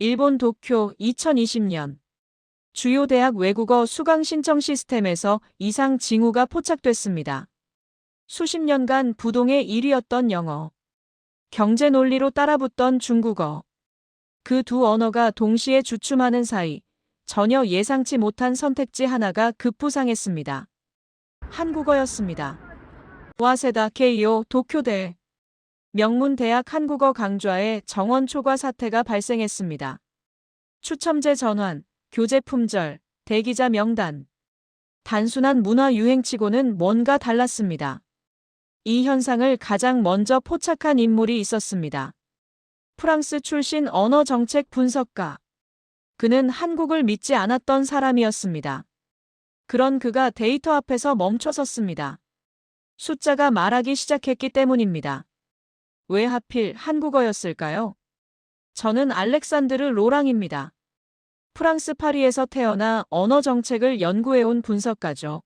일본 도쿄 2020년 주요 대학 외국어 수강 신청 시스템에서 이상 징후가 포착됐습니다. 수십 년간 부동의 1위였던 영어, 경제 논리로 따라붙던 중국어. 그 두 언어가 동시에 주춤하는 사이 전혀 예상치 못한 선택지 하나가 급부상했습니다. 한국어였습니다. 와세다 케이오 도쿄대 명문 대학 한국어 강좌에 정원 초과 사태가 발생했습니다. 추첨제 전환, 교재 품절, 대기자 명단. 단순한 문화 유행치고는 뭔가 달랐습니다. 이 현상을 가장 먼저 포착한 인물이 있었습니다. 프랑스 출신 언어정책 분석가. 그는 한국을 믿지 않았던 사람이었습니다. 그런 그가 데이터 앞에서 멈춰섰습니다. 숫자가 말하기 시작했기 때문입니다. 왜 하필 한국어였을까요? 저는 알렉산드르 로랑입니다. 프랑스 파리에서 태어나 언어 정책을 연구해온 분석가죠.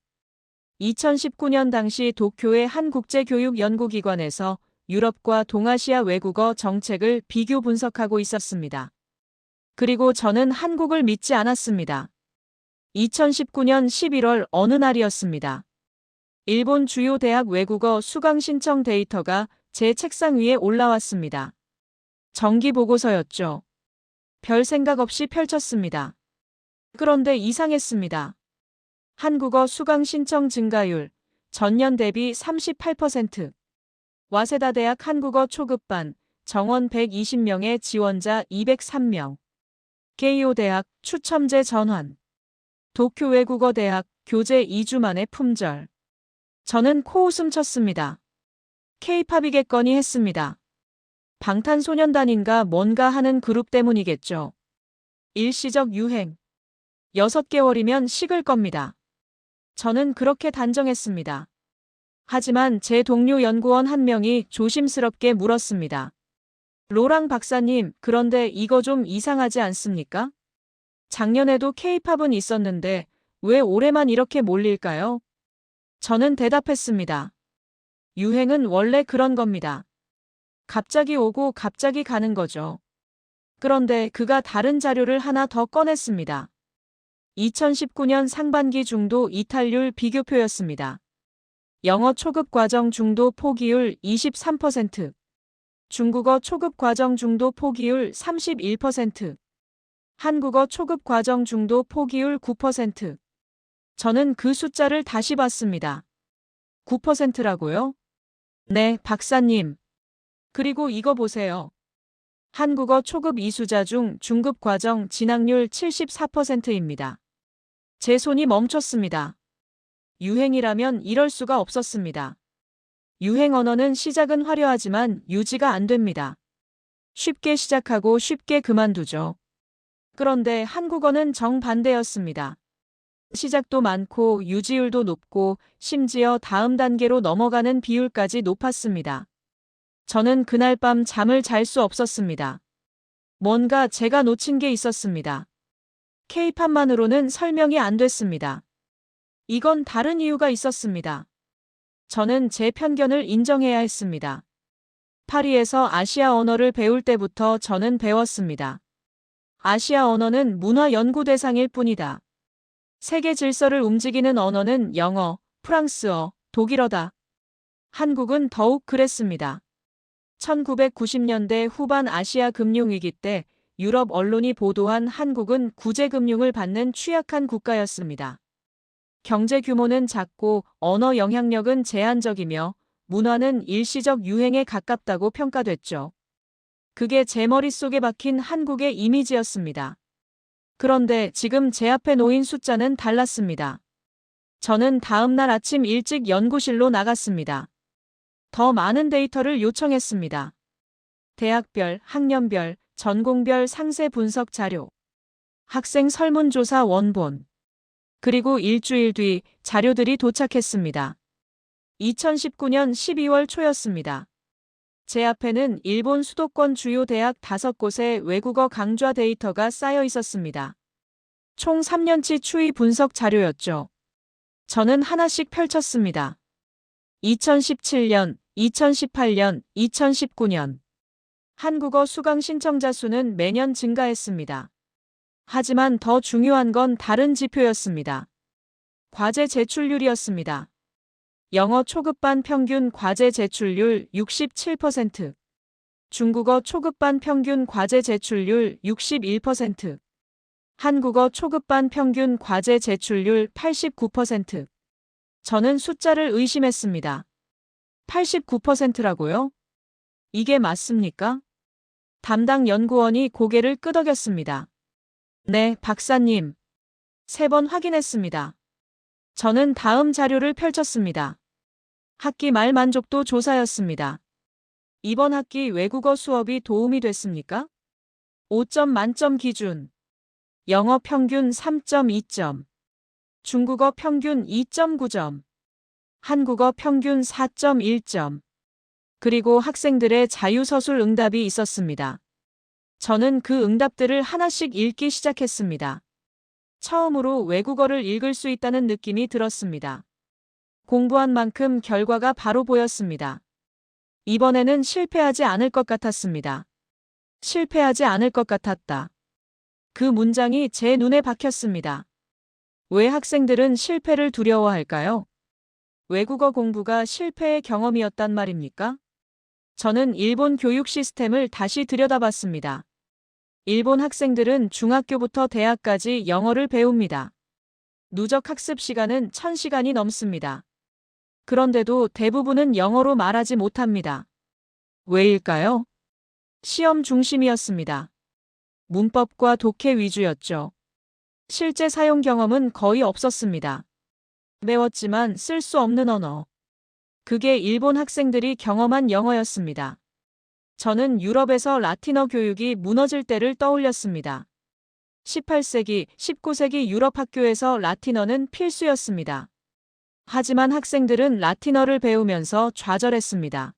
2019년 당시 도쿄의 한 국제교육연구기관에서 유럽과 동아시아 외국어 정책을 비교 분석하고 있었습니다. 그리고 저는 한국을 믿지 않았습니다. 2019년 11월 어느 날이었습니다. 일본 주요 대학 외국어 수강 신청 데이터가 제 책상 위에 올라왔습니다. 정기 보고서였죠. 별 생각 없이 펼쳤습니다. 그런데 이상했습니다. 한국어 수강 신청 증가율, 전년 대비 38%. 와세다 대학 한국어 초급반, 정원 120명의 지원자 203명. 게이오 대학 추첨제 전환. 도쿄 외국어 대학 교재 2주 만에 품절. 저는 코웃음 쳤습니다. K-팝이겠거니 했습니다. 방탄소년단인가 뭔가 하는 그룹 때문이겠죠. 일시적 유행. 6개월이면 식을 겁니다. 저는 그렇게 단정했습니다. 하지만 제 동료 연구원 한 명이 조심스럽게 물었습니다. 로랑 박사님, 그런데 이거 좀 이상하지 않습니까? 작년에도 K-팝은 있었는데 왜 올해만 이렇게 몰릴까요? 저는 대답했습니다. 유행은 원래 그런 겁니다. 갑자기 오고 갑자기 가는 거죠. 그런데 그가 다른 자료를 하나 더 꺼냈습니다. 2019년 상반기 중도 이탈률 비교표였습니다. 영어 초급 과정 중도 포기율 23%, 중국어 초급 과정 중도 포기율 31%, 한국어 초급 과정 중도 포기율 9%. 저는 그 숫자를 다시 봤습니다. 9%라고요? 네, 박사님. 그리고 이거 보세요. 한국어 초급 이수자 중 중급 과정 진학률 74%입니다. 제 손이 멈췄습니다. 유행이라면 이럴 수가 없었습니다. 유행 언어는 시작은 화려하지만 유지가 안 됩니다. 쉽게 시작하고 쉽게 그만두죠. 그런데 한국어는 정반대였습니다. 시작도 많고 유지율도 높고 심지어 다음 단계로 넘어가는 비율까지 높았습니다. 저는 그날 밤 잠을 잘 수 없었습니다. 뭔가 제가 놓친 게 있었습니다. K-팝만으로는 설명이 안 됐습니다. 이건 다른 이유가 있었습니다. 저는 제 편견을 인정해야 했습니다. 파리에서 아시아 언어를 배울 때부터 저는 배웠습니다. 아시아 언어는 문화 연구 대상일 뿐이다. 세계 질서를 움직이는 언어는 영어, 프랑스어, 독일어다. 한국은 더욱 그랬습니다. 1990년대 후반 아시아 금융위기 때 유럽 언론이 보도한 한국은 구제금융을 받는 취약한 국가였습니다. 경제 규모는 작고 언어 영향력은 제한적이며 문화는 일시적 유행에 가깝다고 평가됐죠. 그게 제 머릿속에 박힌 한국의 이미지였습니다. 그런데 지금 제 앞에 놓인 숫자는 달랐습니다. 저는 다음 날 아침 일찍 연구실로 나갔습니다. 더 많은 데이터를 요청했습니다. 대학별, 학년별, 전공별 상세 분석 자료, 학생 설문조사 원본. 그리고 일주일 뒤 자료들이 도착했습니다. 2019년 12월 초였습니다. 제 앞에는 일본 수도권 주요 대학 5곳의 외국어 강좌 데이터가 쌓여 있었습니다. 총 3년치 추이 분석 자료였죠. 저는 하나씩 펼쳤습니다. 2017년, 2018년, 2019년. 한국어 수강 신청자 수는 매년 증가했습니다. 하지만 더 중요한 건 다른 지표였습니다. 과제 제출률이었습니다. 영어 초급반 평균 과제 제출률 67%, 중국어 초급반 평균 과제 제출률 61%, 한국어 초급반 평균 과제 제출률 89%. 저는 숫자를 의심했습니다. 89%라고요? 이게 맞습니까? 담당 연구원이 고개를 끄덕였습니다. 네, 박사님. 3번 확인했습니다. 저는 다음 자료를 펼쳤습니다. 학기 말 만족도 조사였습니다. 이번 학기 외국어 수업이 도움이 됐습니까? 5점 만점 기준. 영어 평균 3.2점. 중국어 평균 2.9점. 한국어 평균 4.1점. 그리고 학생들의 자유서술 응답이 있었습니다. 저는 그 응답들을 하나씩 읽기 시작했습니다. 처음으로 외국어를 읽을 수 있다는 느낌이 들었습니다. 공부한 만큼 결과가 바로 보였습니다. 이번에는 실패하지 않을 것 같았습니다. 실패하지 않을 것 같았다. 그 문장이 제 눈에 박혔습니다. 왜 학생들은 실패를 두려워할까요? 외국어 공부가 실패의 경험이었단 말입니까? 저는 일본 교육 시스템을 다시 들여다봤습니다. 일본 학생들은 중학교부터 대학까지 영어를 배웁니다. 누적 학습 시간은 1000시간이 넘습니다. 그런데도 대부분은 영어로 말하지 못합니다. 왜일까요? 시험 중심이었습니다. 문법과 독해 위주였죠. 실제 사용 경험은 거의 없었습니다. 배웠지만 쓸 수 없는 언어. 그게 일본 학생들이 경험한 영어였습니다. 저는 유럽에서 라틴어 교육이 무너질 때를 떠올렸습니다. 18세기, 19세기 유럽 학교에서 라틴어는 필수였습니다. 하지만 학생들은 라틴어를 배우면서 좌절했습니다.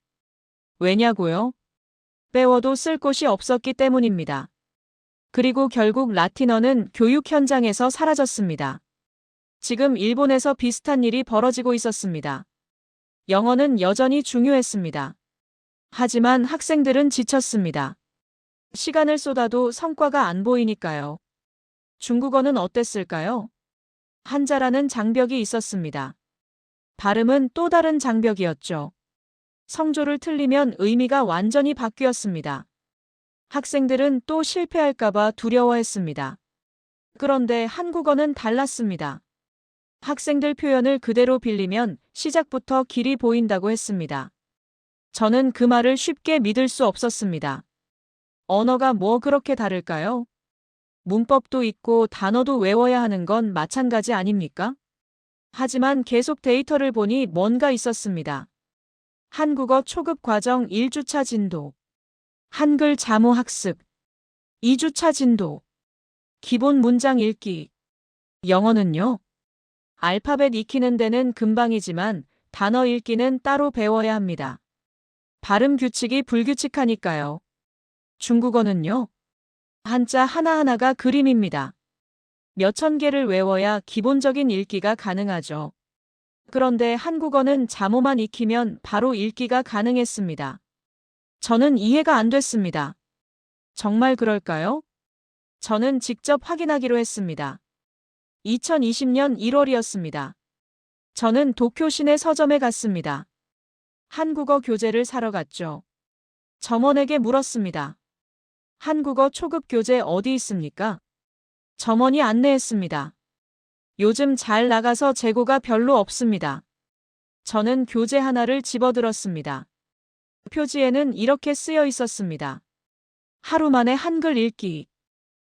왜냐고요? 배워도 쓸 곳이 없었기 때문입니다. 그리고 결국 라틴어는 교육 현장에서 사라졌습니다. 지금 일본에서 비슷한 일이 벌어지고 있었습니다. 영어는 여전히 중요했습니다. 하지만 학생들은 지쳤습니다. 시간을 쏟아도 성과가 안 보이니까요. 중국어는 어땠을까요? 한자라는 장벽이 있었습니다. 발음은 또 다른 장벽이었죠. 성조를 틀리면 의미가 완전히 바뀌었습니다. 학생들은 또 실패할까봐 두려워했습니다. 그런데 한국어는 달랐습니다. 학생들 표현을 그대로 빌리면 시작부터 길이 보인다고 했습니다. 저는 그 말을 쉽게 믿을 수 없었습니다. 언어가 뭐 그렇게 다를까요? 문법도 있고 단어도 외워야 하는 건 마찬가지 아닙니까? 하지만 계속 데이터를 보니 뭔가 있었습니다. 한국어 초급 과정 1주차 진도, 한글 자모 학습, 2주차 진도, 기본 문장 읽기. 영어는요? 알파벳 익히는 데는 금방이지만 단어 읽기는 따로 배워야 합니다. 발음 규칙이 불규칙하니까요. 중국어는요? 한자 하나하나가 그림입니다. 몇천 개를 외워야 기본적인 읽기가 가능하죠. 그런데 한국어는 자모만 익히면 바로 읽기가 가능했습니다. 저는 이해가 안 됐습니다. 정말 그럴까요? 저는 직접 확인하기로 했습니다. 2020년 1월이었습니다. 저는 도쿄 시내 서점에 갔습니다. 한국어 교재를 사러 갔죠. 점원에게 물었습니다. 한국어 초급 교재 어디 있습니까? 점원이 안내했습니다. 요즘 잘 나가서 재고가 별로 없습니다. 저는 교재 하나를 집어들었습니다. 표지에는 이렇게 쓰여 있었습니다. 하루 만에 한글 읽기.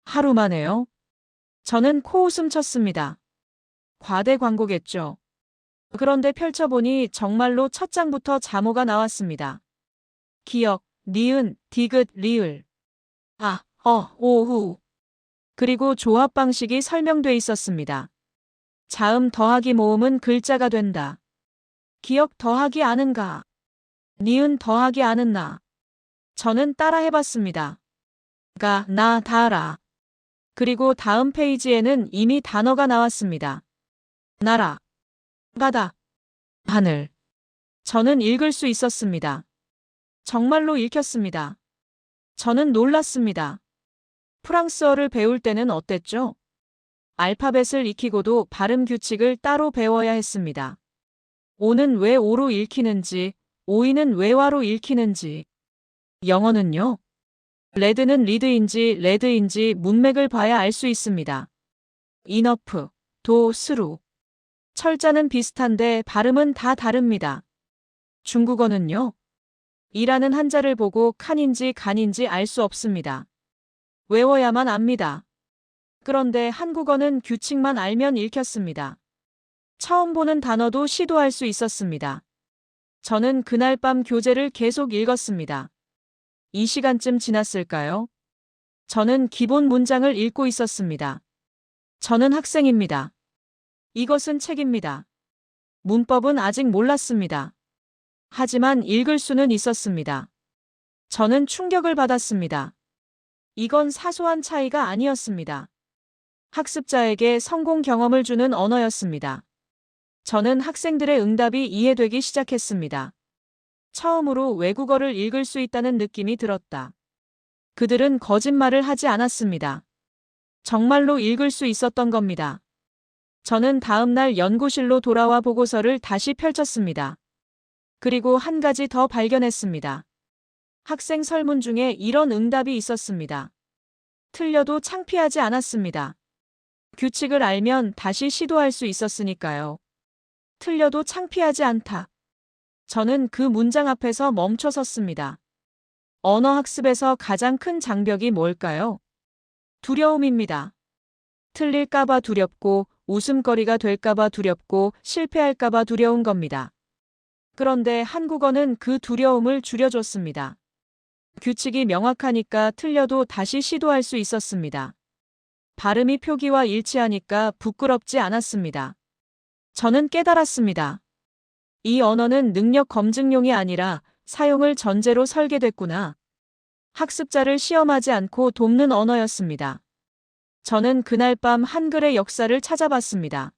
하루 만에요? 저는 코웃음 쳤습니다. 과대 광고겠죠. 그런데 펼쳐보니 정말로 첫 장부터 자모가 나왔습니다. 기역, 니은, 디귿, 리을. 아, 오후. 그리고 조합 방식이 설명돼 있었습니다. 자음 더하기 모음은 글자가 된다. 기역 더하기 아는가. 니은 더하기 아는나. 저는 따라 해봤습니다. 가, 나, 다라. 그리고 다음 페이지에는 이미 단어가 나왔습니다. 나라, 바다, 하늘. 저는 읽을 수 있었습니다. 정말로 읽혔습니다. 저는 놀랐습니다. 프랑스어를 배울 때는 어땠죠? 알파벳을 익히고도 발음 규칙을 따로 배워야 했습니다. 오는 왜 오로 읽히는지, 오이는 왜 와로 읽히는지. 영어는요? 레드는 리드인지 레드인지 문맥을 봐야 알 수 있습니다. 이너프, 도, 스루. 철자는 비슷한데 발음은 다 다릅니다. 중국어는요? 이라는 한자를 보고 칸인지 간인지 알 수 없습니다. 외워야만 압니다. 그런데 한국어는 규칙만 알면 읽혔습니다. 처음 보는 단어도 시도할 수 있었습니다. 저는 그날 밤 교재를 계속 읽었습니다. 이 시간쯤 지났을까요? 저는 기본 문장을 읽고 있었습니다. 저는 학생입니다. 이것은 책입니다. 문법은 아직 몰랐습니다. 하지만 읽을 수는 있었습니다. 저는 충격을 받았습니다. 이건 사소한 차이가 아니었습니다. 학습자에게 성공 경험을 주는 언어였습니다. 저는 학생들의 응답이 이해되기 시작했습니다. 처음으로 외국어를 읽을 수 있다는 느낌이 들었다. 그들은 거짓말을 하지 않았습니다. 정말로 읽을 수 있었던 겁니다. 저는 다음 날 연구실로 돌아와 보고서를 다시 펼쳤습니다. 그리고 한 가지 더 발견했습니다. 학생 설문 중에 이런 응답이 있었습니다. 틀려도 창피하지 않았습니다. 규칙을 알면 다시 시도할 수 있었으니까요. 틀려도 창피하지 않다. 저는 그 문장 앞에서 멈춰 섰습니다. 언어학습에서 가장 큰 장벽이 뭘까요? 두려움입니다. 틀릴까봐 두렵고, 웃음거리가 될까봐 두렵고, 실패할까봐 두려운 겁니다. 그런데 한국어는 그 두려움을 줄여줬습니다. 규칙이 명확하니까 틀려도 다시 시도할 수 있었습니다. 발음이 표기와 일치하니까 부끄럽지 않았습니다. 저는 깨달았습니다. 이 언어는 능력 검증용이 아니라 사용을 전제로 설계됐구나. 학습자를 시험하지 않고 돕는 언어였습니다. 저는 그날 밤 한글의 역사를 찾아봤습니다.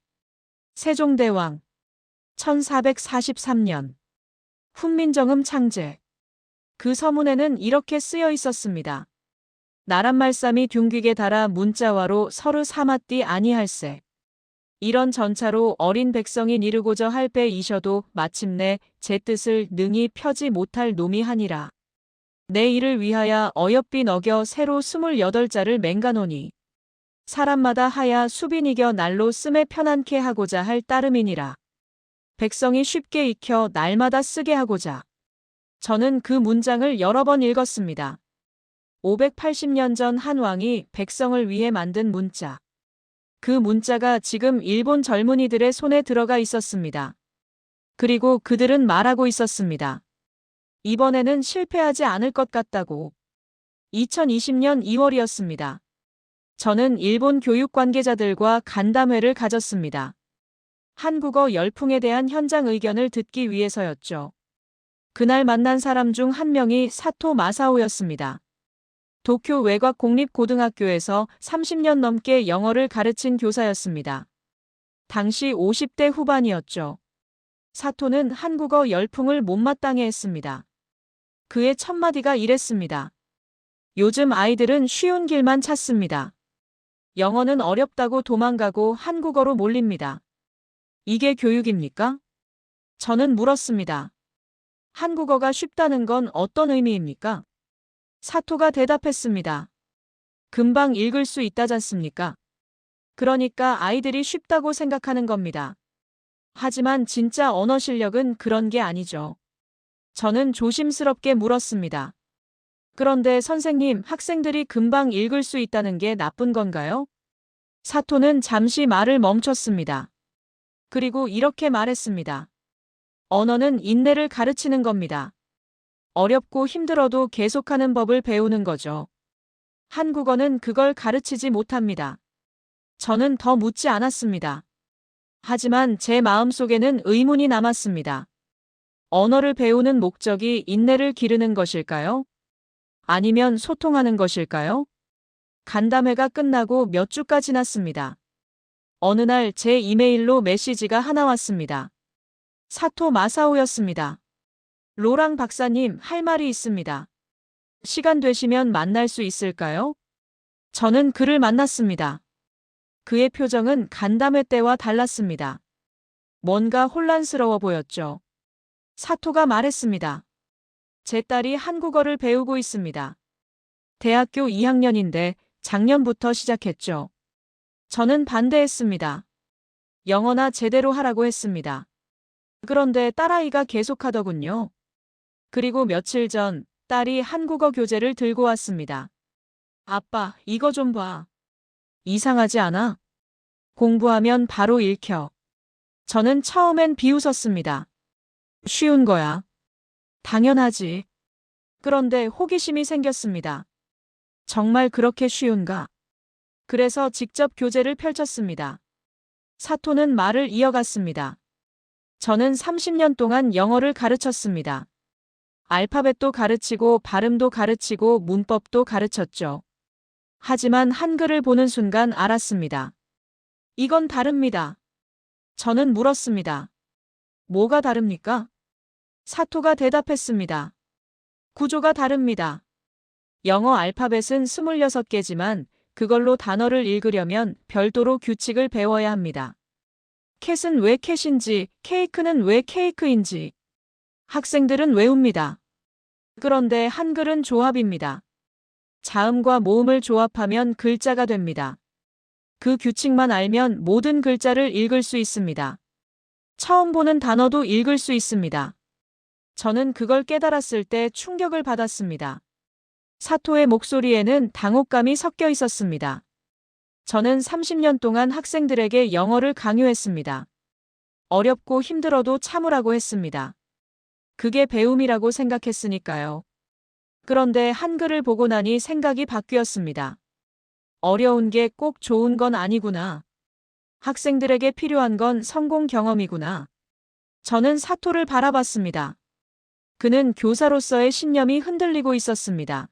세종대왕 1443년 훈민정음 창제. 그 서문에는 이렇게 쓰여 있었습니다. 나란말싸미 둥귀게 달아 문자와로 서르 사마띠 아니할세. 이런 전차로 어린 백성이 이르고자 할 빼이셔도 마침내 제 뜻을 능히 펴지 못할 놈이 하니라. 내 일을 위하여 어여삐 너겨 새로 28자를 맹가노니. 사람마다 하야 수빈 이겨 날로 쓰매 편안케 하고자 할 따름이니라. 백성이 쉽게 익혀 날마다 쓰게 하고자. 저는 그 문장을 여러 번 읽었습니다. 580년 전 한 왕이 백성을 위해 만든 문자. 그 문자가 지금 일본 젊은이들의 손에 들어가 있었습니다. 그리고 그들은 말하고 있었습니다. 이번에는 실패하지 않을 것 같다고. 2020년 2월이었습니다. 저는 일본 교육 관계자들과 간담회를 가졌습니다. 한국어 열풍에 대한 현장 의견을 듣기 위해서였죠. 그날 만난 사람 중 한 명이 사토 마사오였습니다. 도쿄 외곽공립고등학교에서 30년 넘게 영어를 가르친 교사였습니다. 당시 50대 후반이었죠. 사토는 한국어 열풍을 못마땅해 했습니다. 그의 첫마디가 이랬습니다. 요즘 아이들은 쉬운 길만 찾습니다. 영어는 어렵다고 도망가고 한국어로 몰립니다. 이게 교육입니까? 저는 물었습니다. 한국어가 쉽다는 건 어떤 의미입니까? 사토가 대답했습니다. 금방 읽을 수 있다잖습니까? 그러니까 아이들이 쉽다고 생각하는 겁니다. 하지만 진짜 언어 실력은 그런 게 아니죠. 저는 조심스럽게 물었습니다. 그런데 선생님, 학생들이 금방 읽을 수 있다는 게 나쁜 건가요? 사토는 잠시 말을 멈췄습니다. 그리고 이렇게 말했습니다. 언어는 인내를 가르치는 겁니다. 어렵고 힘들어도 계속하는 법을 배우는 거죠. 한국어는 그걸 가르치지 못합니다. 저는 더 묻지 않았습니다. 하지만 제 마음속에는 의문이 남았습니다. 언어를 배우는 목적이 인내를 기르는 것일까요? 아니면 소통하는 것일까요? 간담회가 끝나고 몇 주가 지났습니다. 어느 날 제 이메일로 메시지가 하나 왔습니다. 사토 마사오였습니다. 로랑 박사님, 할 말이 있습니다. 시간 되시면 만날 수 있을까요? 저는 그를 만났습니다. 그의 표정은 간담회 때와 달랐습니다. 뭔가 혼란스러워 보였죠. 사토가 말했습니다. 제 딸이 한국어를 배우고 있습니다. 대학교 2학년인데 작년부터 시작했죠. 저는 반대했습니다. 영어나 제대로 하라고 했습니다. 그런데 딸아이가 계속하더군요. 그리고 며칠 전 딸이 한국어 교재를 들고 왔습니다. 아빠, 이거 좀 봐. 이상하지 않아? 공부하면 바로 읽혀. 저는 처음엔 비웃었습니다. 쉬운 거야. 당연하지. 그런데 호기심이 생겼습니다. 정말 그렇게 쉬운가? 그래서 직접 교재를 펼쳤습니다. 사토는 말을 이어갔습니다. 저는 30년 동안 영어를 가르쳤습니다. 알파벳도 가르치고 발음도 가르치고 문법도 가르쳤죠. 하지만 한글을 보는 순간 알았습니다. 이건 다릅니다. 저는 물었습니다. 뭐가 다릅니까? 사토가 대답했습니다. 구조가 다릅니다. 영어 알파벳은 26개지만 그걸로 단어를 읽으려면 별도로 규칙을 배워야 합니다. 캣은 왜 캣인지, 케이크는 왜 케이크인지 학생들은 외웁니다. 그런데 한글은 조합입니다. 자음과 모음을 조합하면 글자가 됩니다. 그 규칙만 알면 모든 글자를 읽을 수 있습니다. 처음 보는 단어도 읽을 수 있습니다. 저는 그걸 깨달았을 때 충격을 받았습니다. 사토의 목소리에는 당혹감이 섞여 있었습니다. 저는 30년 동안 학생들에게 영어를 강요했습니다. 어렵고 힘들어도 참으라고 했습니다. 그게 배움이라고 생각했으니까요. 그런데 한글을 보고 나니 생각이 바뀌었습니다. 어려운 게 꼭 좋은 건 아니구나. 학생들에게 필요한 건 성공 경험이구나. 저는 사토를 바라봤습니다. 그는 교사로서의 신념이 흔들리고 있었습니다.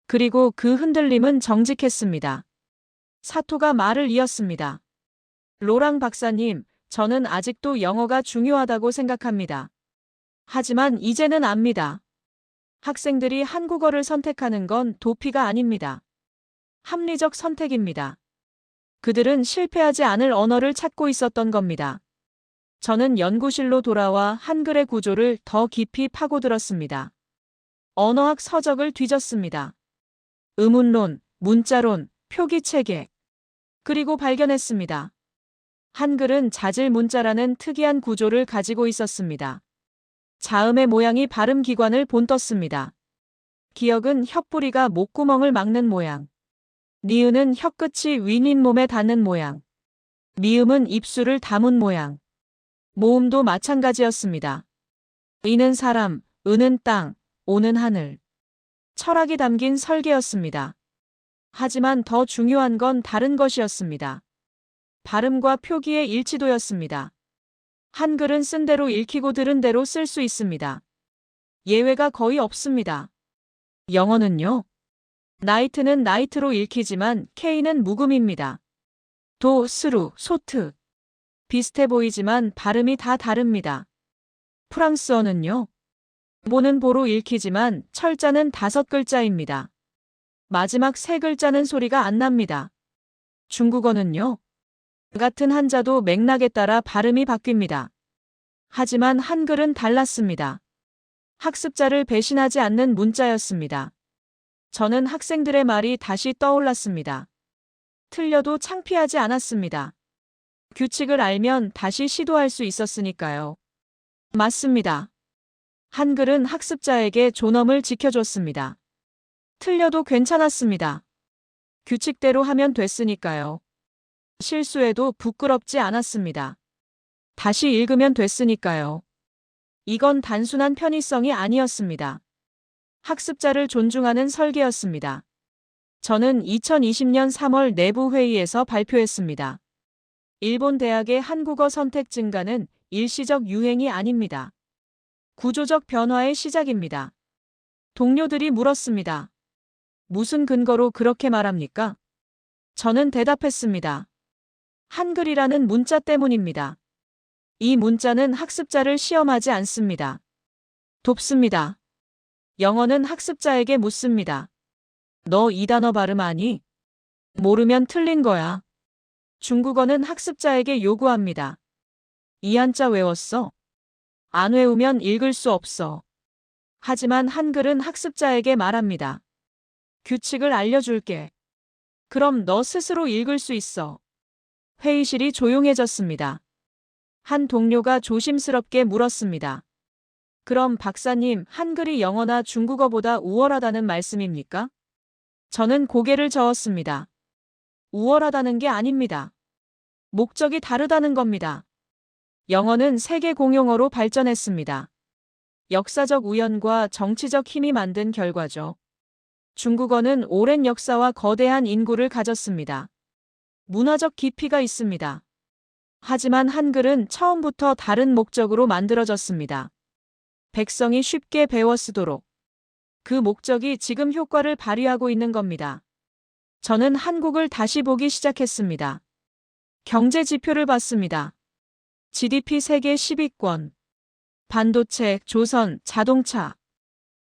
그리고 그 흔들림은 정직했습니다. 사토가 말을 이었습니다. 로랑 박사님, 저는 아직도 영어가 중요하다고 생각합니다. 하지만 이제는 압니다. 학생들이 한국어를 선택하는 건 도피가 아닙니다. 합리적 선택입니다. 그들은 실패하지 않을 언어를 찾고 있었던 겁니다. 저는 연구실로 돌아와 한글의 구조를 더 깊이 파고들었습니다. 언어학 서적을 뒤졌습니다. 의문론, 문자론, 표기체계. 그리고 발견했습니다. 한글은 자질 문자라는 특이한 구조를 가지고 있었습니다. 자음의 모양이 발음기관을 본떴습니다. 기역은 혓뿌리가 목구멍을 막는 모양. 니은은 혀끝이 윗잇몸에 닿는 모양. 미음은 입술을 담은 모양. 모음도 마찬가지였습니다. 이는 사람, 은은 땅, 오는 하늘. 철학이 담긴 설계였습니다. 하지만 더 중요한 건 다른 것이었습니다. 발음과 표기의 일치도였습니다. 한글은 쓴 대로 읽히고 들은 대로 쓸 수 있습니다. 예외가 거의 없습니다. 영어는요? 나이트는 나이트로 읽히지만 K는 묵음입니다. 도, 스루, 소트. 비슷해 보이지만 발음이 다 다릅니다. 프랑스어는요? 보는 보로 읽히지만 철자는 5글자입니다. 마지막 3글자는 소리가 안 납니다. 중국어는요? 같은 한자도 맥락에 따라 발음이 바뀝니다. 하지만 한글은 달랐습니다. 학습자를 배신하지 않는 문자였습니다. 저는 학생들의 말이 다시 떠올랐습니다. 틀려도 창피하지 않았습니다. 규칙을 알면 다시 시도할 수 있었으니까요. 맞습니다. 한글은 학습자에게 존엄을 지켜줬습니다. 틀려도 괜찮았습니다. 규칙대로 하면 됐으니까요. 실수해도 부끄럽지 않았습니다. 다시 읽으면 됐으니까요. 이건 단순한 편의성이 아니었습니다. 학습자를 존중하는 설계였습니다. 저는 2020년 3월 내부 회의에서 발표했습니다. 일본 대학의 한국어 선택 증가는 일시적 유행이 아닙니다. 구조적 변화의 시작입니다. 동료들이 물었습니다. 무슨 근거로 그렇게 말합니까? 저는 대답했습니다. 한글이라는 문자 때문입니다. 이 문자는 학습자를 시험하지 않습니다. 돕습니다. 영어는 학습자에게 묻습니다. 너 이 단어 발음 아니? 모르면 틀린 거야. 중국어는 학습자에게 요구합니다. 이 한자 외웠어? 안 외우면 읽을 수 없어. 하지만 한글은 학습자에게 말합니다. 규칙을 알려줄게. 그럼 너 스스로 읽을 수 있어. 회의실이 조용해졌습니다. 한 동료가 조심스럽게 물었습니다. 그럼 박사님, 한글이 영어나 중국어보다 우월하다는 말씀입니까? 저는 고개를 저었습니다. 우월하다는 게 아닙니다. 목적이 다르다는 겁니다. 영어는 세계 공용어로 발전했습니다. 역사적 우연과 정치적 힘이 만든 결과죠. 중국어는 오랜 역사와 거대한 인구를 가졌습니다. 문화적 깊이가 있습니다. 하지만 한글은 처음부터 다른 목적으로 만들어졌습니다. 백성이 쉽게 배워 쓰도록. 그 목적이 지금 효과를 발휘하고 있는 겁니다. 저는 한국을 다시 보기 시작했습니다. 경제 지표를 봤습니다. GDP 세계 10위권, 반도체, 조선, 자동차,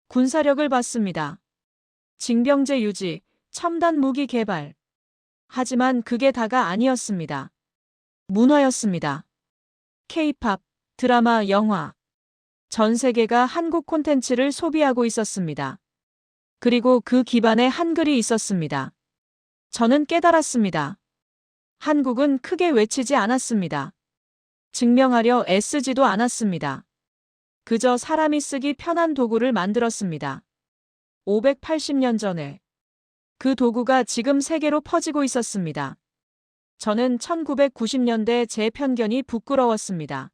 군사력을 봤습니다. 징병제 유지, 첨단 무기 개발. 하지만 그게 다가 아니었습니다. 문화였습니다. K-팝, 드라마, 영화. 전 세계가 한국 콘텐츠를 소비하고 있었습니다. 그리고 그 기반에 한글이 있었습니다. 저는 깨달았습니다. 한국은 크게 외치지 않았습니다. 증명하려 애쓰지도 않았습니다. 그저 사람이 쓰기 편한 도구를 만들었습니다. 580년 전에 그 도구가 지금 세계로 퍼지고 있었습니다. 저는 1990년대 제 편견이 부끄러웠습니다.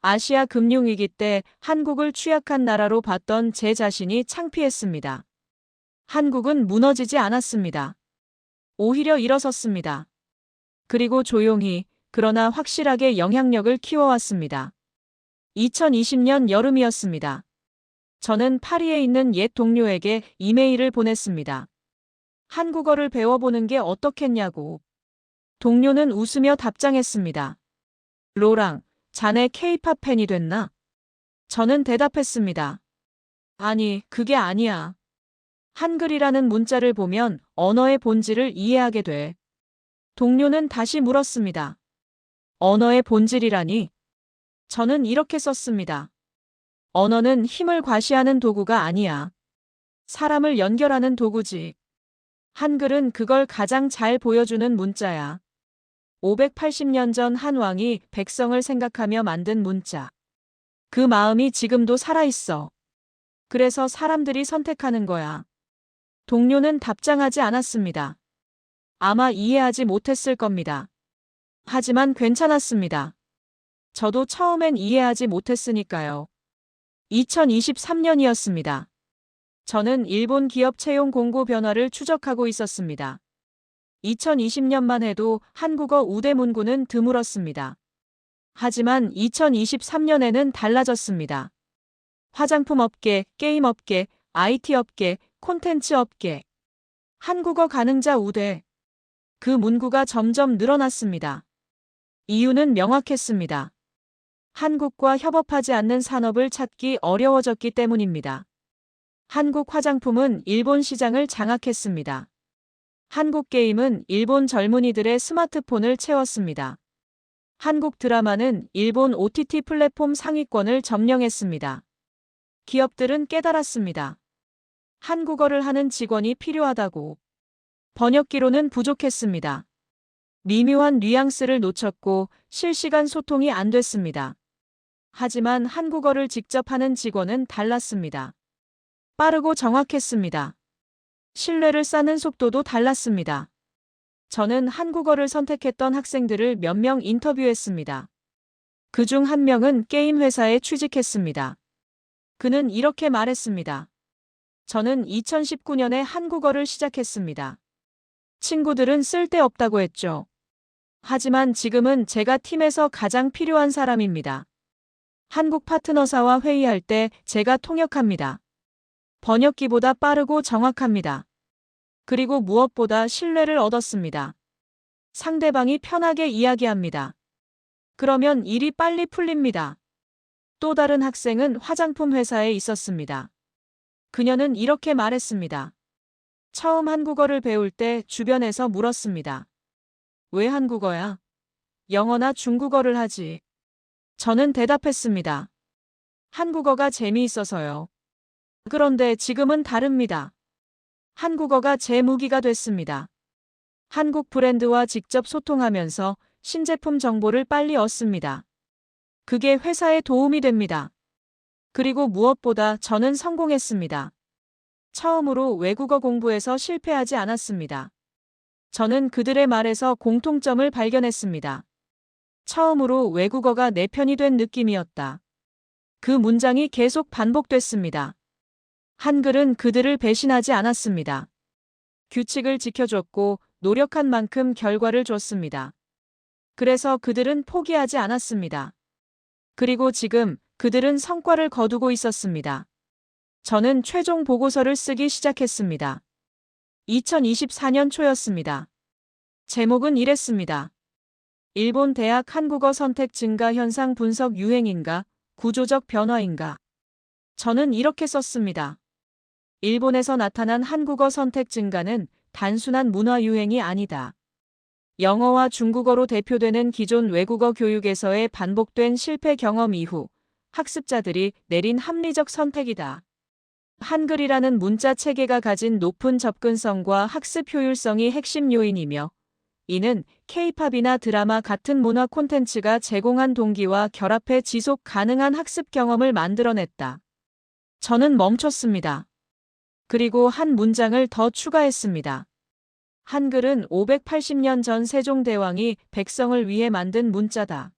아시아 금융위기 때 한국을 취약한 나라로 봤던 제 자신이 창피했습니다. 한국은 무너지지 않았습니다. 오히려 일어섰습니다. 그리고 조용히, 그러나 확실하게 영향력을 키워왔습니다. 2020년 여름이었습니다. 저는 파리에 있는 옛 동료에게 이메일을 보냈습니다. 한국어를 배워보는 게 어떻겠냐고. 동료는 웃으며 답장했습니다. 로랑, 자네 K-팝 팬이 됐나? 저는 대답했습니다. 아니, 그게 아니야. 한글이라는 문자를 보면 언어의 본질을 이해하게 돼. 동료는 다시 물었습니다. 언어의 본질이라니? 저는 이렇게 썼습니다. 언어는 힘을 과시하는 도구가 아니야. 사람을 연결하는 도구지. 한글은 그걸 가장 잘 보여주는 문자야. 580년 전 한 왕이 백성을 생각하며 만든 문자. 그 마음이 지금도 살아있어. 그래서 사람들이 선택하는 거야. 동료는 답장하지 않았습니다. 아마 이해하지 못했을 겁니다. 하지만 괜찮았습니다. 저도 처음엔 이해하지 못했으니까요. 2023년이었습니다. 저는 일본 기업 채용 공고 변화를 추적하고 있었습니다. 2020년만 해도 한국어 우대문구는 드물었습니다. 하지만 2023년에는 달라졌습니다. 화장품 업계, 게임 업계, IT 업계, 콘텐츠 업계. 한국어 가능자 우대. 그 문구가 점점 늘어났습니다. 이유는 명확했습니다. 한국과 협업하지 않는 산업을 찾기 어려워졌기 때문입니다. 한국 화장품은 일본 시장을 장악했습니다. 한국 게임은 일본 젊은이들의 스마트폰을 채웠습니다. 한국 드라마는 일본 OTT 플랫폼 상위권을 점령했습니다. 기업들은 깨달았습니다. 한국어를 하는 직원이 필요하다고. 번역기로는 부족했습니다. 미묘한 뉘앙스를 놓쳤고 실시간 소통이 안 됐습니다. 하지만 한국어를 직접 하는 직원은 달랐습니다. 빠르고 정확했습니다. 신뢰를 쌓는 속도도 달랐습니다. 저는 한국어를 선택했던 학생들을 몇 명 인터뷰했습니다. 그중 한 명은 게임 회사에 취직했습니다. 그는 이렇게 말했습니다. 저는 2019년에 한국어를 시작했습니다. 친구들은 쓸데없다고 했죠. 하지만 지금은 제가 팀에서 가장 필요한 사람입니다. 한국 파트너사와 회의할 때 제가 통역합니다. 번역기보다 빠르고 정확합니다. 그리고 무엇보다 신뢰를 얻었습니다. 상대방이 편하게 이야기합니다. 그러면 일이 빨리 풀립니다. 또 다른 학생은 화장품 회사에 있었습니다. 그녀는 이렇게 말했습니다. 처음 한국어를 배울 때 주변에서 물었습니다. 왜 한국어야? 영어나 중국어를 하지. 저는 대답했습니다. 한국어가 재미있어서요. 그런데 지금은 다릅니다. 한국어가 제 무기가 됐습니다. 한국 브랜드와 직접 소통하면서 신제품 정보를 빨리 얻습니다. 그게 회사에 도움이 됩니다. 그리고 무엇보다 저는 성공했습니다. 처음으로 외국어 공부에서 실패하지 않았습니다. 저는 그들의 말에서 공통점을 발견했습니다. 처음으로 외국어가 내 편이 된 느낌이었다. 그 문장이 계속 반복됐습니다. 한글은 그들을 배신하지 않았습니다. 규칙을 지켜줬고 노력한 만큼 결과를 줬습니다. 그래서 그들은 포기하지 않았습니다. 그리고 지금 그들은 성과를 거두고 있었습니다. 저는 최종 보고서를 쓰기 시작했습니다. 2024년 초였습니다. 제목은 이랬습니다. 일본 대학 한국어 선택 증가 현상 분석 유행인가, 구조적 변화인가. 저는 이렇게 썼습니다. 일본에서 나타난 한국어 선택 증가는 단순한 문화 유행이 아니다. 영어와 중국어로 대표되는 기존 외국어 교육에서의 반복된 실패 경험 이후 학습자들이 내린 합리적 선택이다. 한글이라는 문자 체계가 가진 높은 접근성과 학습 효율성이 핵심 요인이며 이는 K-팝이나 드라마 같은 문화 콘텐츠가 제공한 동기와 결합해 지속 가능한 학습 경험을 만들어냈다. 저는 멈췄습니다. 그리고 한 문장을 더 추가했습니다. 한글은 580년 전 세종대왕이 백성을 위해 만든 문자다.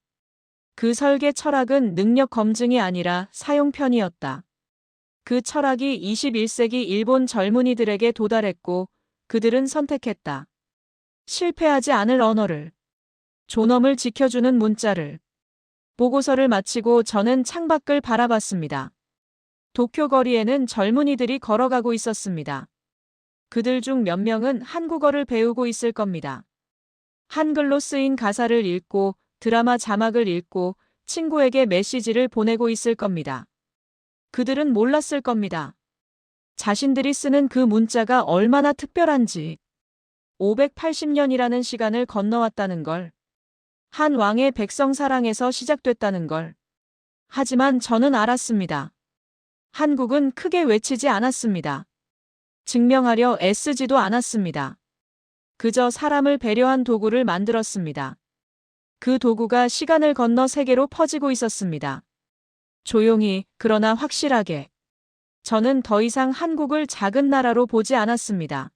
그 설계 철학은 능력 검증이 아니라 사용 편이었다. 그 철학이 21세기 일본 젊은이들에게 도달했고 그들은 선택했다. 실패하지 않을 언어를, 존엄을 지켜주는 문자를. 보고서를 마치고 저는 창밖을 바라봤습니다. 도쿄 거리에는 젊은이들이 걸어가고 있었습니다. 그들 중 몇 명은 한국어를 배우고 있을 겁니다. 한글로 쓰인 가사를 읽고 드라마 자막을 읽고 친구에게 메시지를 보내고 있을 겁니다. 그들은 몰랐을 겁니다. 자신들이 쓰는 그 문자가 얼마나 특별한지. 580년이라는 시간을 건너왔다는 걸. 한 왕의 백성 사랑에서 시작됐다는 걸. 하지만 저는 알았습니다. 한국은 크게 외치지 않았습니다. 증명하려 애쓰지도 않았습니다. 그저 사람을 배려한 도구를 만들었습니다. 그 도구가 시간을 건너 세계로 퍼지고 있었습니다. 조용히, 그러나 확실하게. 저는 더 이상 한국을 작은 나라로 보지 않았습니다.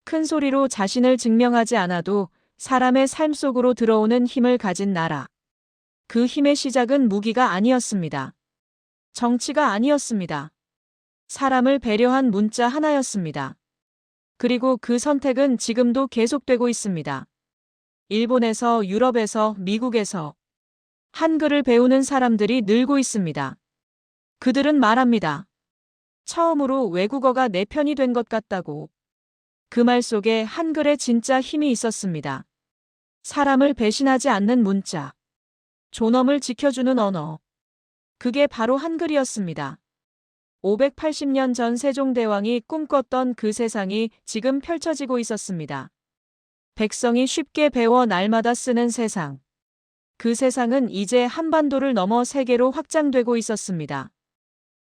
큰 소리로 자신을 증명하지 않아도 사람의 삶 속으로 들어오는 힘을 가진 나라. 그 힘의 시작은 무기가 아니었습니다. 정치가 아니었습니다. 사람을 배려한 문자 하나였습니다. 그리고 그 선택은 지금도 계속되고 있습니다. 일본에서, 유럽에서, 미국에서 한글을 배우는 사람들이 늘고 있습니다. 그들은 말합니다. 처음으로 외국어가 내 편이 된 것 같다고. 그 말 속에 한글에 진짜 힘이 있었습니다. 사람을 배신하지 않는 문자. 존엄을 지켜주는 언어. 그게 바로 한글이었습니다. 580년 전 세종대왕이 꿈꿨던 그 세상이 지금 펼쳐지고 있었습니다. 백성이 쉽게 배워 날마다 쓰는 세상. 그 세상은 이제 한반도를 넘어 세계로 확장되고 있었습니다.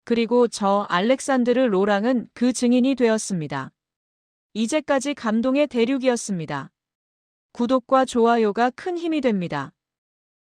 그리고 저 알렉산드르 로랑은 그 증인이 되었습니다. 이제까지 감동의 대륙이었습니다. 구독과 좋아요가 큰 힘이 됩니다.